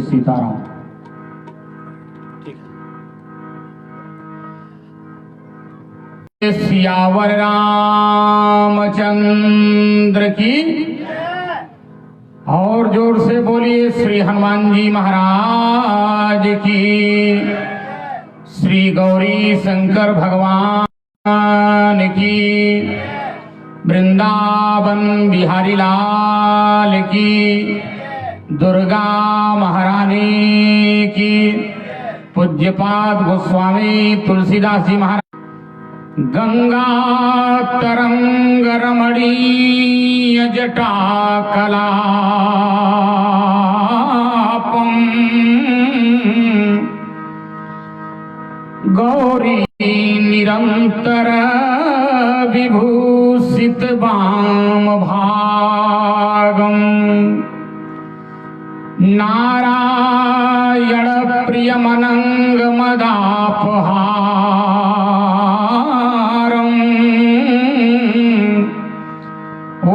सीताराम। सियावर रामचंद्र की और जोर से बोलिए श्री हनुमान जी महाराज की। श्री गौरी शंकर भगवान की। वृंदावन बिहारी लाल की। दुर्गा महारानी की। पूज्यपाद गोस्वामी तुलसीदास जी महाराज। गंगा तरंग रमणीय जटा कलापम गौरी निरंतर विभूषित वाम भागम नारायण प्रियमनंग मदापहारम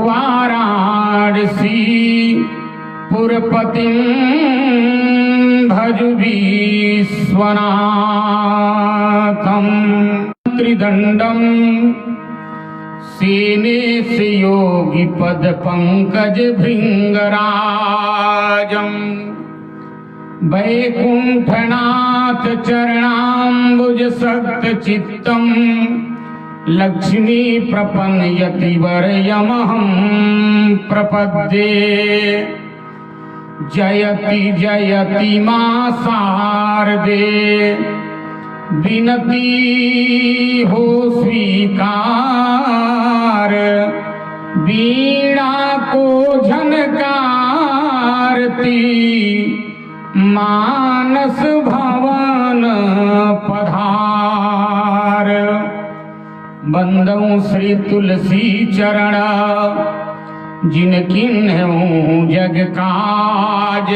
वाराणसी पुरपतिं भज विश्वनाथम त्रिदंडम सेने से योगी पद पंकज भृंगराजम वैकुंठनाथ चरणाम्बुज सक्त चित्तम लक्ष्मी प्रपन्नयति वरयमहं प्रपद्ये जयति जयति मां शारदे विनती हो स्वीकार वीणा को झनकारती मानस भवन पधार। बंदौ श्री तुलसी चरण जिनकिन्हु जग काज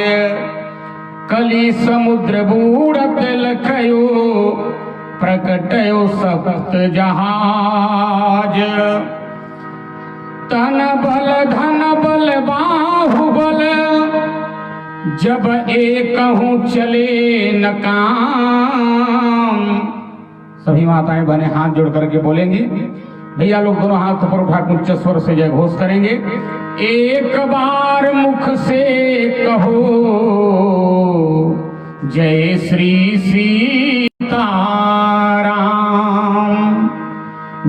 कली समुद्र बूढ़त लखयो प्रकटयो सप्त जहाज। तन बल धन बल बाहुबल जब एकहूँ चले न काम। सभी माताएं बहनें हाथ जोड़ करके बोलेंगी। भैया लोग दोनों हाथ ऊपर उठा उच्च स्वर से जय घोष करेंगे। एक बार मुख से कहो जय श्री सीताराम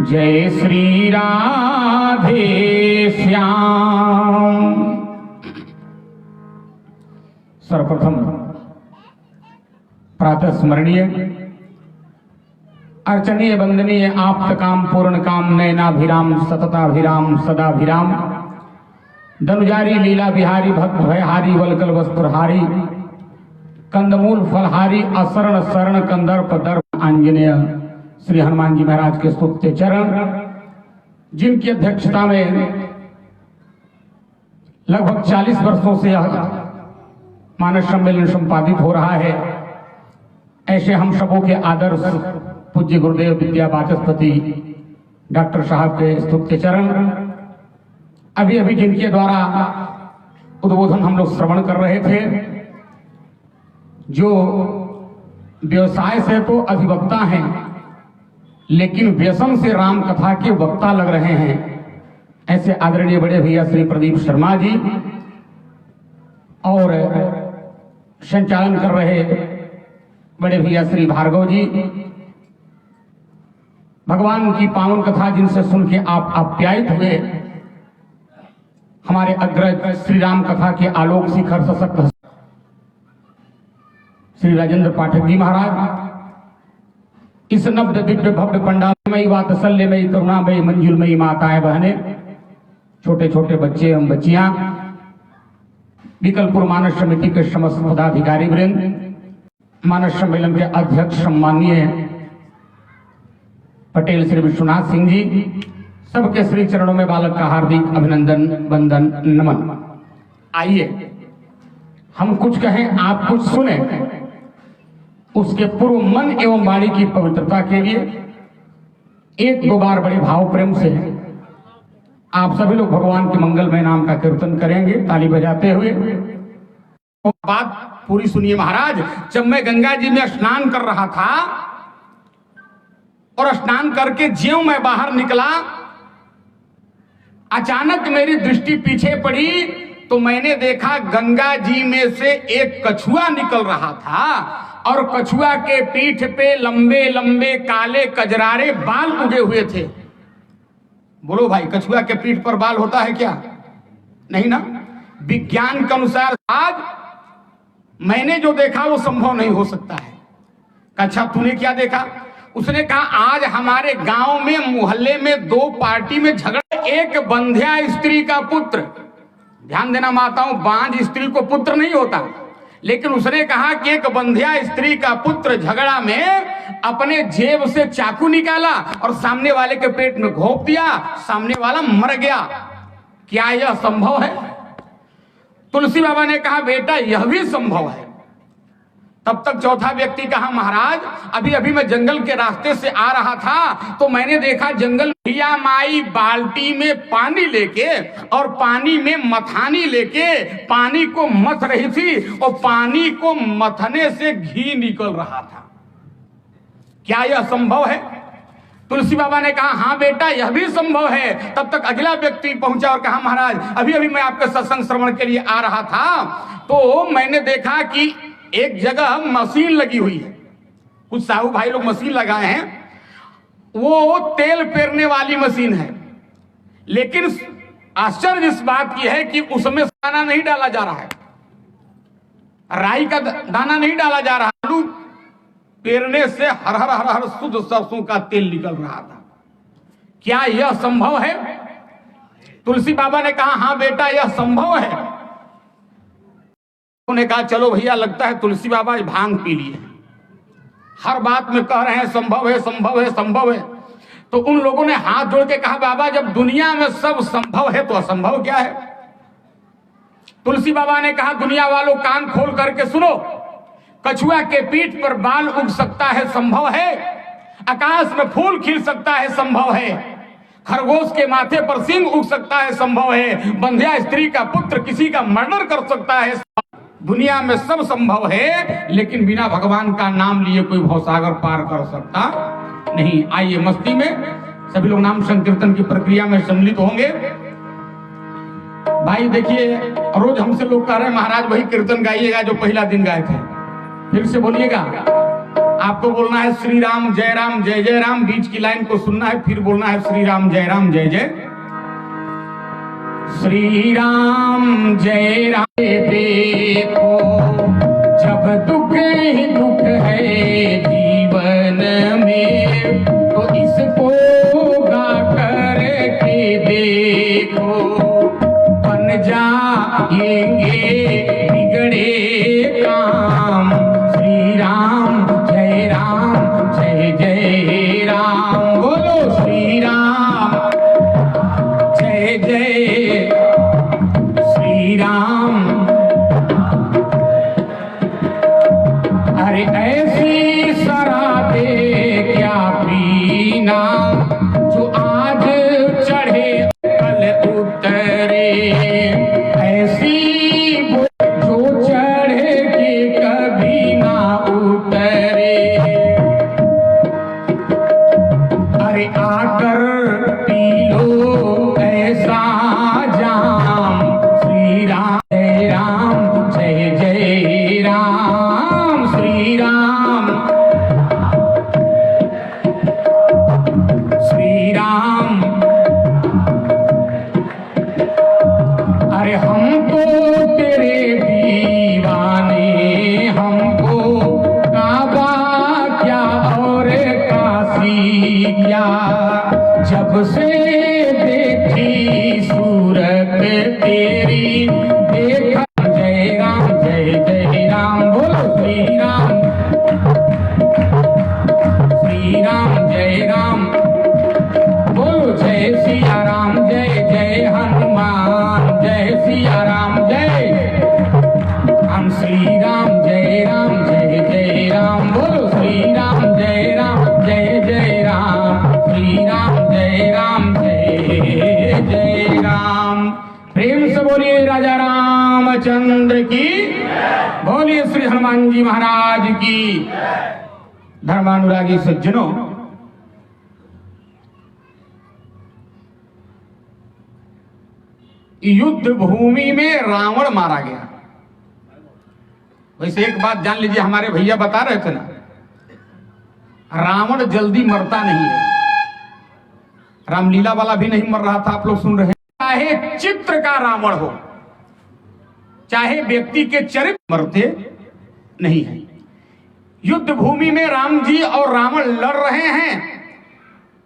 जय श्री राधे श्याम। सर्वप्रथम प्रातः स्मरणीय अर्चनीय वंदनीय आप्त काम पूर्ण काम नयनाभिराम सतताभिराम सदाभिराम धनुजारी लीला बिहारी भक्त भयहारी वलकल वस्त्रहारी कंदमूल फलहारी असरण शरण कंदर्प दर्प आंजनेय श्री हनुमान जी महाराज के स्तुत्य चरण जिनकी अध्यक्षता में लगभग 40 वर्षों से मानस सम्मेलन संपादित हो रहा है। ऐसे हम सबों के आदर्श पूज्य गुरुदेव विद्या वाचस्पति डॉक्टर साहब के स्तुत्य चरण अभी अभी जिनके द्वारा उद्बोधन हम लोग श्रवण कर रहे थे। जो व्यवसाय से तो अधिवक्ता हैं लेकिन व्यसन से राम कथा के वक्ता लग रहे हैं। ऐसे आदरणीय बड़े भैया श्री प्रदीप शर्मा जी और संचालन कर रहे बड़े भैया श्री भार्गव जी भगवान की पावन कथा जिनसे सुन के आप आप्यायित हुए। हमारे अग्रज श्री राम कथा के आलोक शिखर सशक्त श्री राजेंद्र पाठक जी महाराज इस नब्द दिव्य भव्य पंडालमयी वात्सल्यमयी करुणामयी मंजुलमयी माताएं बहनें छोटे छोटे बच्चे एवं बच्चियां विकलपुर मानस समिति के समस्त पदाधिकारी वृंद मानस सम्मेलन के अध्यक्ष सम्माननीय पटेल श्री विश्वनाथ सिंह जी सबके श्री चरणों में बालक का हार्दिक अभिनंदन वंदन नमन। आइए हम कुछ कहें आप कुछ सुने। उसके पूर्व मन एवं वाणी की पवित्रता के लिए एक दो बार बड़े भाव प्रेम से आप सभी लोग भगवान के मंगलमय नाम का कीर्तन करेंगे ताली बजाते हुए। बात पूरी सुनिए महाराज। जब मैं गंगा जी में स्नान कर रहा था और स्नान करके ज्यों मैं बाहर निकला, अचानक मेरी दृष्टि पीछे पड़ी तो मैंने देखा गंगा जी में से एक कछुआ निकल रहा था और कछुआ के पीठ पे लंबे लंबे काले कजरारे बाल उगे हुए थे। बोलो भाई, कछुआ के पीठ पर बाल होता है क्या? नहीं ना। विज्ञान के अनुसार आज मैंने जो देखा वो संभव नहीं हो सकता है। अच्छा तूने क्या देखा? उसने कहा आज हमारे गांव में मोहल्ले में दो पार्टी में झगड़ा, एक बंध्या स्त्री का पुत्र, ध्यान देना माताओं, बांझ स्त्री को पुत्र नहीं होता, लेकिन उसने कहा कि एक बंध्या स्त्री का पुत्र झगड़ा में अपने जेब से चाकू निकाला और सामने वाले के पेट में घोंप दिया, सामने वाला मर गया। क्या यह संभव है? तुलसी बाबा ने कहा बेटा यह भी संभव है। तब तक चौथा व्यक्ति कहा महाराज अभी अभी मैं जंगल के रास्ते से आ रहा था तो मैंने देखा जंगल भैया माई बाल्टी में पानी लेके और पानी में मथानी लेके पानी को मथ रही थी और पानी को मथने से घी निकल रहा था। क्या यह संभव है? तुलसी बाबा ने कहा हाँ बेटा यह भी संभव है। तब तक अगला व्यक्ति पहुंचा और कहा महाराज अभी अभी मैं आपके सत्संग श्रवण के लिए आ रहा था तो मैंने देखा कि एक जगह मशीन लगी हुई है, कुछ साहू भाई लोग मशीन लगाए हैं, वो तेल पेरने वाली मशीन है, लेकिन आश्चर्य इस बात की है कि उसमें दाना नहीं डाला जा रहा है, राई का दाना नहीं डाला जा रहा, आलू पेरने से हर हर हर हर शुद्ध सरसों का तेल निकल रहा था। क्या यह संभव है? तुलसी बाबा ने कहा हाँ बेटा यह संभव है। उन्होंने कहा चलो भैया लगता है तुलसी बाबा भांग पी लिए, हर बात में कह रहे हैं संभव है संभव है संभव है। तो उन लोगों ने हाथ जोड़ के कहा बाबा जब दुनिया में सब संभव है तो असंभव क्या है? तुलसी बाबा ने कहा दुनिया वालों कान खोल करके सुनो, कछुआ के पीठ पर बाल उग सकता है संभव है, आकाश में फूल खिल सकता है संभव है, खरगोश के माथे पर सिंह उग सकता है संभव है, बंध्या स्त्री का पुत्र किसी का मर्डर कर सकता है। दुनिया में सब संभव है लेकिन बिना भगवान का नाम लिए कोई भवसागर पार कर सकता नहीं। आइए मस्ती में सभी लोग नाम संकीर्तन की प्रक्रिया में सम्मिलित होंगे। भाई देखिए रोज हमसे लोग कह रहे हैं महाराज वही कीर्तन गाइएगा जो पहला दिन गाए थे, फिर से बोलिएगा। आपको बोलना है श्री राम जय जय राम, बीच की लाइन को सुनना है, फिर बोलना है श्री राम जय जय श्री राम जय राम। देखो जब दुख ही दुख है जीवन में तो इसको गा कर के देखो, बन जाएंगे बिगड़े काम। श्री राम जय राम, बोलो श्री राम जय जय श्री राम। अरे ऐसी शराबे क्या पीना जो आज चढ़े कल उतरे, ऐसी जो चढ़े के कभी ना उतरे। अरे आकर पी लो ऐसा जाम। श्री राम जय राम, श्री राम हनुमान जी महाराज की। धर्मानुरागी सज्जनों, युद्ध भूमि में रावण मारा गया। वैसे एक बात जान लीजिए, हमारे भैया बता रहे थे ना, रावण जल्दी मरता नहीं है। रामलीला वाला भी नहीं मर रहा था, आप लोग सुन रहे हैं। चाहे चित्र का रावण हो, चाहे व्यक्ति के चरित्र, मरते नहीं है। युद्ध भूमि में राम जी और रावण लड़ रहे हैं।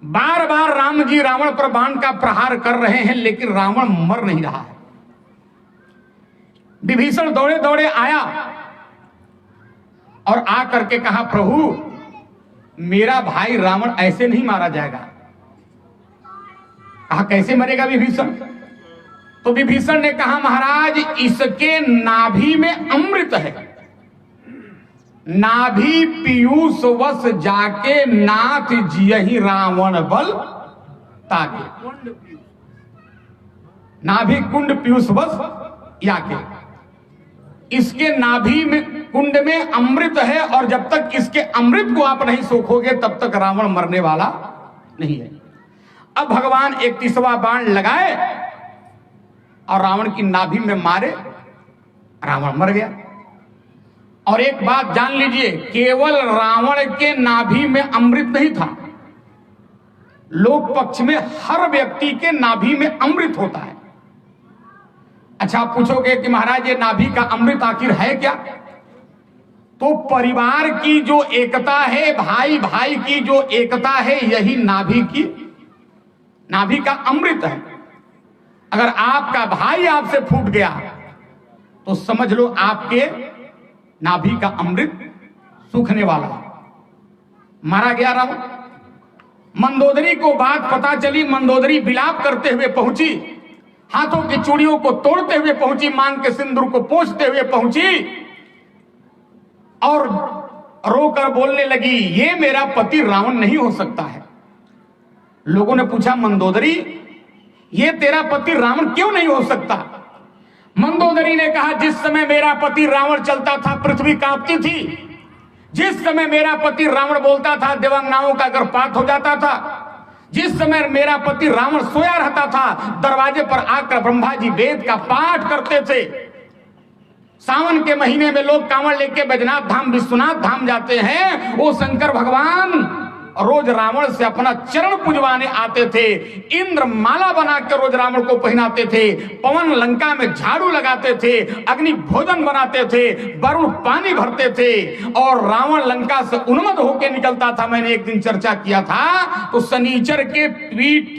बार बार राम जी रावण पर बाण का प्रहार कर रहे हैं, लेकिन रावण मर नहीं रहा है। विभीषण दौड़े दौड़े आया और आ करके कहा, प्रभु मेरा भाई रावण ऐसे नहीं मारा जाएगा। कहा कैसे मरेगा विभीषण? तो विभीषण ने कहा, महाराज इसके नाभि में अमृत है, नाभि पीयूष वश जाके नाथ जियहि रावण बल ताके। नाभि कुंड पीयूष वश याके, इसके नाभि में कुंड में अमृत है, और जब तक इसके अमृत को आप नहीं सोखोगे तब तक रावण मरने वाला नहीं है। अब भगवान 31वां बाण लगाए और रावण की नाभि में मारे, रावण मर गया। और एक बात जान लीजिए, केवल रावण के नाभि में अमृत नहीं था, लोक पक्ष में हर व्यक्ति के नाभि में अमृत होता है। अच्छा, आप पूछोगे कि महाराज ये नाभि का अमृत आखिर है क्या? तो परिवार की जो एकता है, भाई भाई की जो एकता है, यही नाभि का अमृत है। अगर आपका भाई आपसे फूट गया तो समझ लो आपके नाभि का अमृत सूखने वाला है। मारा गया रावण। मंदोदरी को बात पता चली, मंदोदरी विलाप करते हुए पहुंची, हाथों की चूड़ियों को तोड़ते हुए पहुंची, मांग के सिंदूर को पोंछते हुए पहुंची और रोकर बोलने लगी, ये मेरा पति रावण नहीं हो सकता है। लोगों ने पूछा, मंदोदरी ये तेरा पति रावण क्यों नहीं हो सकता? मंदोदरी ने कहा, जिस समय मेरा पति रावण चलता था पृथ्वी कांपती थी, जिस समय मेरा पति रावण बोलता था देवांगनाओं का गर्भपात हो जाता था, जिस समय मेरा पति रावण सोया रहता था दरवाजे पर आकर ब्रह्मा जी वेद का पाठ करते थे। सावन के महीने में लोग कांवड़ लेके बैजनाथ धाम विश्वनाथ धाम जाते हैं, वो शंकर भगवान रोज रावण से अपना चरण पुजवाने आते थे, इंद्र माला बना के रोज रावण को पहनाते थे, पवन लंका में झाड़ू लगाते थे, अग्नि भोजन बनाते थे, वरुण पानी भरते थे, और रावण लंका से उन्मत्त होकर निकलता था। मैंने एक दिन चर्चा किया था, तो शनिचर के पीठ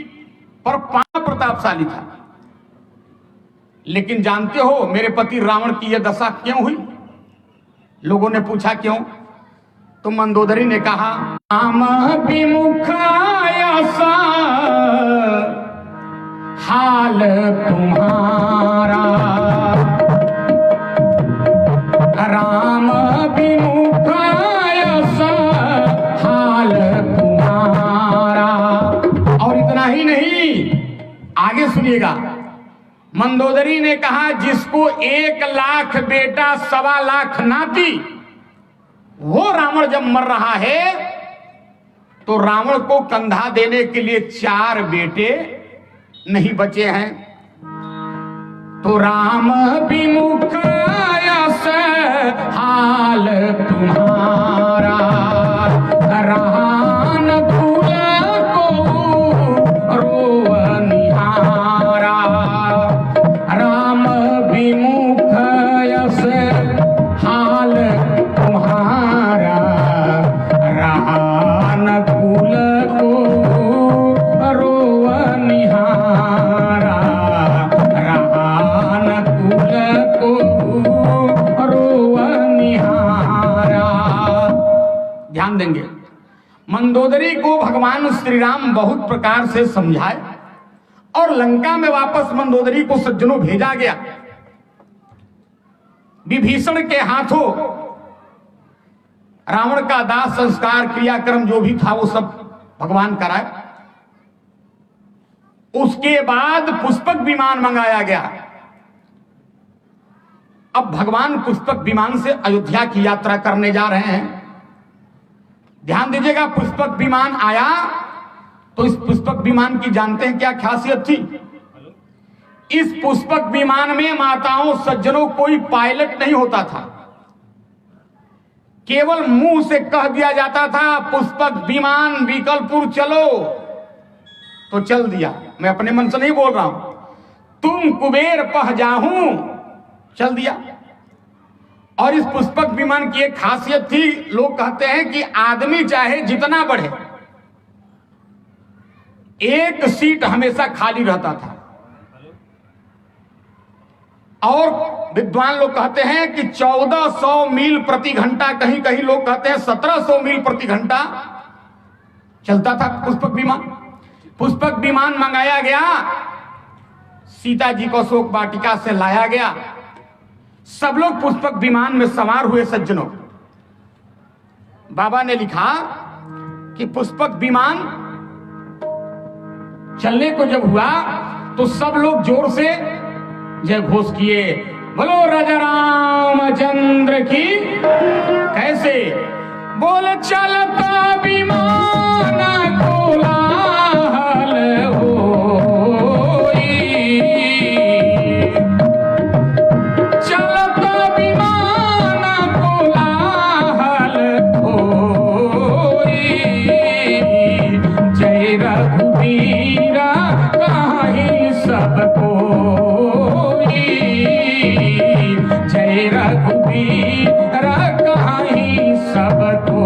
पर पांव प्रतापशाली था। लेकिन जानते हो मेरे पति रावण की यह दशा क्यों हुई? लोगों ने पूछा क्यों? तो मंदोदरी ने कहा, राम विमुखाया सा हाल तुम्हारा, राम विमुखाया सा हाल तुम्हारा। और इतना ही नहीं, आगे सुनिएगा। मंदोदरी ने कहा, जिसको 1 लाख बेटा 1.25 लाख नाती, वो रावण जब मर रहा है तो रावण को कंधा देने के लिए 4 बेटे नहीं बचे हैं। तो राम विमुखाया से हाल तुम्हारा, रहान भूला को रोव निहारा, राम विमुखाया से हाल तुम्हारा, रहान कुल को रोव निहारा, रहान कुल को रोव निहारा। ध्यान देंगे, मंदोदरी को भगवान श्री राम बहुत प्रकार से समझाए और लंका में वापस मंदोदरी को सज्जनों भेजा गया। विभीषण के हाथों रावण का दाह संस्कार क्रियाक्रम जो भी था वो सब भगवान कराए। उसके बाद पुष्पक विमान मंगाया गया अब भगवान पुष्पक विमान से अयोध्या की यात्रा करने जा रहे हैं। ध्यान दीजिएगा, पुष्पक विमान आया तो इस पुष्पक विमान की जानते हैं क्या खासियत थी? इस पुष्पक विमान में माताओं सज्जनों कोई पायलट नहीं होता था, केवल मुंह से कह दिया जाता था पुष्पक विमान बीकलपुर चलो तो चल दिया। मैं अपने मन से नहीं बोल रहा हूं, तुम कुबेर पह जाऊं चल दिया। और इस पुष्पक विमान की एक खासियत थी, लोग कहते हैं कि आदमी चाहे जितना बढ़े एक सीट हमेशा खाली रहता था। और विद्वान लोग कहते हैं कि 1400 मील प्रति घंटा, कहीं कहीं लोग कहते हैं 1700 मील प्रति घंटा चलता था पुष्पक विमान। पुष्पक विमान मंगाया गया, सीता जी को अशोक वाटिका से लाया गया, सब लोग पुष्पक विमान में सवार हुए। सज्जनों, बाबा ने लिखा कि पुष्पक विमान चलने को जब हुआ तो सब लोग जोर से जय घोष किए, बोलो राजा रामचंद्र की। कैसे? बोल चलता विमान कोलाहल होई, चलता विमान कोलाहल होई, जय रघुवीरा कहीं सबको, जय रघुवीरा कहीं सबको।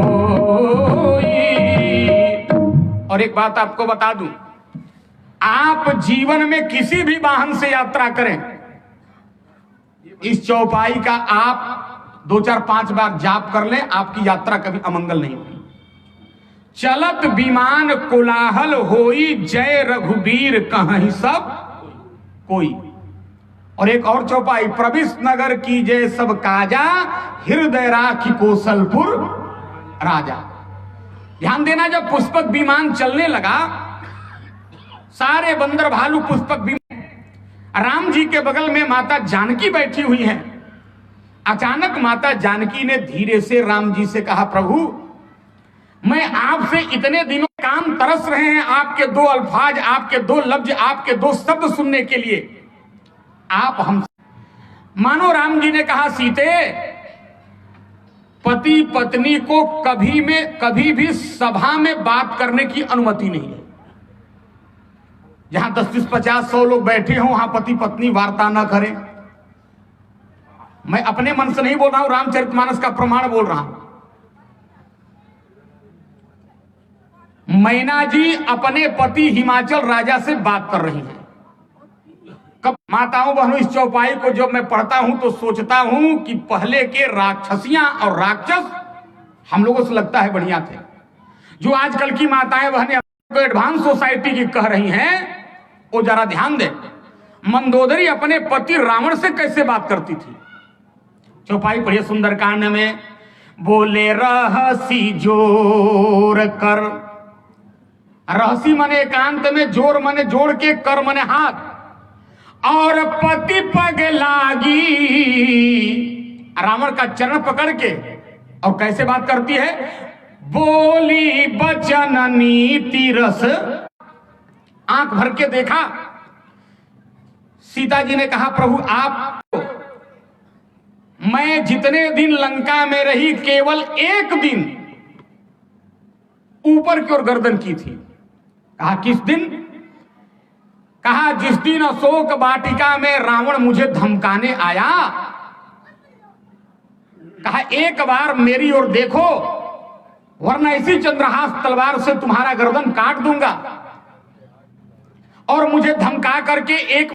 और एक बात आपको बता दूं, आप जीवन में किसी भी वाहन से यात्रा करें, इस चौपाई का आप 2 4 5 बार जाप कर लें, आपकी यात्रा कभी अमंगल नहीं होगी। चलत विमान कोलाहल होई, जय रघुवीर कहीं सब कोई। और एक और चौपाई, प्रविश नगर की जय सब काजा, हृदय राखी कौशलपुर राजा। ध्यान देना, जब पुष्पक विमान चलने लगा, सारे बंदर भालू पुष्पक विमान, राम जी के बगल में माता जानकी बैठी हुई हैं। अचानक माता जानकी ने धीरे से राम जी से कहा, प्रभु मैं आपसे इतने दिनों काम तरस रहे हैं, आपके 2 अल्फाज, आपके 2 लफ्ज, आपके 2 शब्द सुनने के लिए, आप हम। मानो राम जी ने कहा, सीते पति पत्नी को कभी भी सभा में बात करने की अनुमति नहीं है। जहां 10 20 50 100 लोग बैठे हों, वहां पति पत्नी वार्ता न करें। मैं अपने मन से नहीं बोल रहा हूं, रामचरितमानस का प्रमाण बोल रहा हूं। मैना जी अपने पति हिमाचल राजा से बात कर रही हैं। कब माताओं बहनों, इस चौपाई को जब मैं पढ़ता हूं तो सोचता हूं कि पहले के राक्षसियां और राक्षस हम लोगों से लगता है बढ़िया थे। जो आजकल की माताएं बहनें एडवांस सोसाइटी की कह रही हैं, वो जरा ध्यान दें। मंदोदरी अपने पति रावण से कैसे बात करती थी? चौपाई पढ़िए सुंदरकांड में, बोले रहसी जोर कर, रहसी मने एकांत में, जोर मने जोड़ के, कर मने हाथ, और पति पग लागी, रावण का चरण पकड़ के। और कैसे बात करती है? बोली बचन नीति रस, आंख भर के देखा। सीता जी ने कहा, प्रभु आप, मैं जितने दिन लंका में रही केवल 1 दिन ऊपर की ओर गर्दन की थी। कहा किस दिन? कहा जिस दिन अशोक वाटिका में रावण मुझे धमकाने आया। कहा एक बार मेरी ओर देखो, वरना इसी चंद्रहास तलवार से तुम्हारा गर्दन काट दूंगा। और मुझे धमका करके एक